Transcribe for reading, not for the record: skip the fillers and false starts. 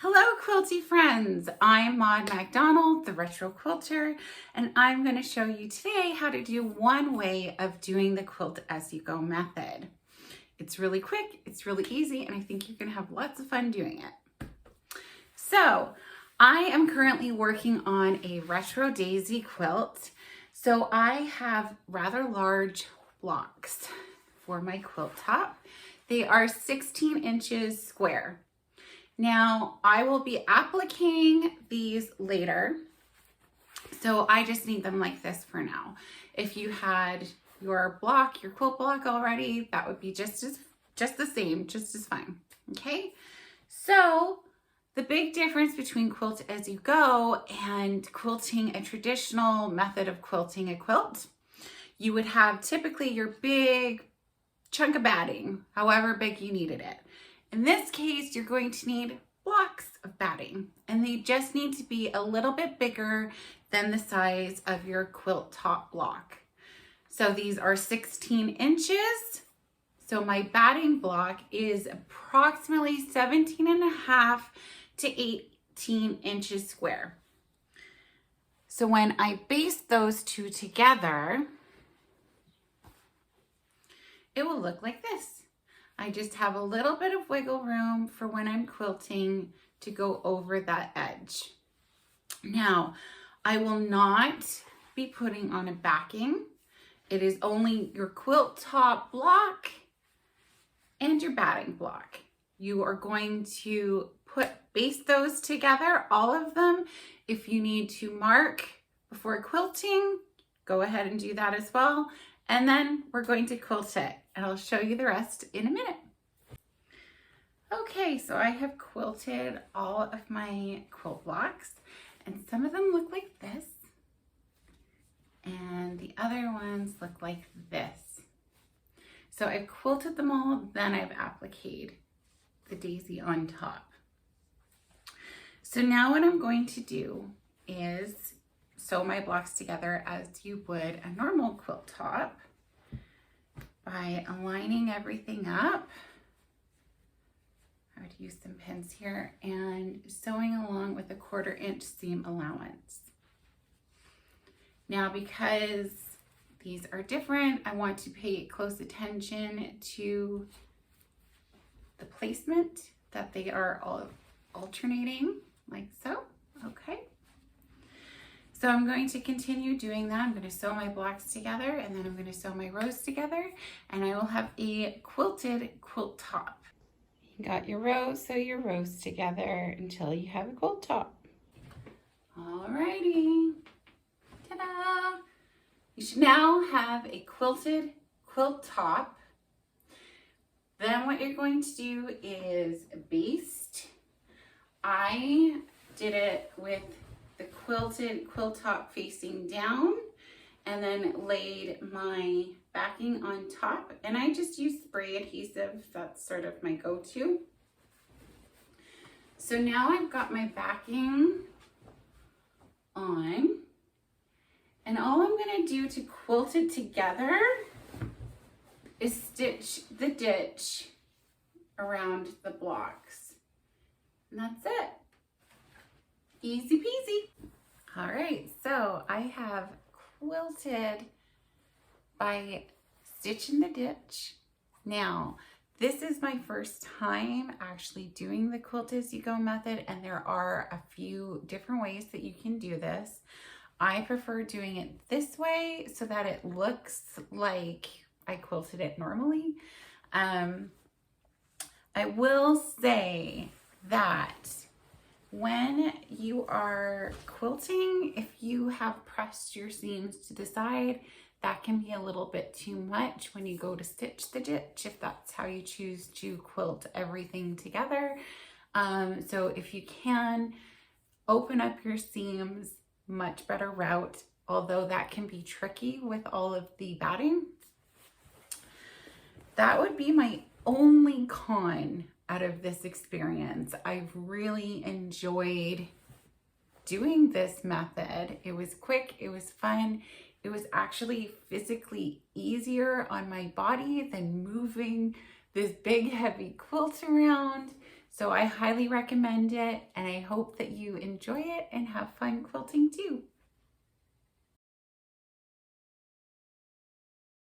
Hello quilty friends, I'm Maud MacDonald, the Retro Quilter, and I'm going to show you today how to do one way of doing the Quilt As You Go method. It's really quick, it's really easy, and I think you're going to have lots of fun doing it. So, I am currently working on a retro daisy quilt, so I have rather large blocks for my quilt top. They are 16 inches square. Now, I will be appliquing these later, so I just need them like this for now. If you had your block, your quilt block already, that would be just the same, just as fine, okay? So, the big difference between Quilt As You Go and quilting a traditional method of quilting a quilt, you would have typically your big chunk of batting, however big you needed it. In this case, you're going to need blocks of batting, and they just need to be a little bit bigger than the size of your quilt top block. So these are 16 inches. So my batting block is approximately 17.5 to 18 inches square. So when I baste those two together, it will look like this. I just have a little bit of wiggle room for when I'm quilting to go over that edge. Now, I will not be putting on a backing. It is only your quilt top block and your batting block. You are going to baste those together, all of them. If you need to mark before quilting, go ahead and do that as well. And then we're going to quilt it, and I'll show you the rest in a minute. Okay, so I have quilted all of my quilt blocks, and some of them look like this, and the other ones look like this. So I've quilted them all, then I've appliqued the daisy on top. So now what I'm going to do is sew my blocks together as you would a normal quilt top by aligning everything up. I would use some pins here and sewing along with a 1/4 inch seam allowance. Now, because these are different, I want to pay close attention to the placement, that they are all alternating like so, okay? So I'm going to continue doing that. I'm going to sew my blocks together, and then I'm going to sew my rows together, and I will have a quilted quilt top. You got your rows, sew your rows together until you have a quilt top. Alrighty, ta-da! You should now have a quilted quilt top. Then what you're going to do is baste. I did it with the quilted quilt top facing down, and then laid my backing on top, and I just use spray adhesive. That's sort of my go-to. So now I've got my backing on, and all I'm going to do to quilt it together is stitch the ditch around the blocks, and that's it. Easy peasy. All right, so I have quilted by stitching the ditch. Now, this is my first time actually doing the Quilt As You Go method, and there are a few different ways that you can do this. I prefer doing it this way so that it looks like I quilted it normally. I will say that when you are quilting, if you have pressed your seams to the side, that can be a little bit too much when you go to stitch the ditch, if that's how you choose to quilt everything together. So if you can open up your seams, much better route, although that can be tricky with all of the batting. That would be my only con out of this experience. I've really enjoyed doing this method. It was quick, it was fun, it was actually physically easier on my body than moving this big heavy quilt around. So I highly recommend it, and I hope that you enjoy it and have fun quilting too.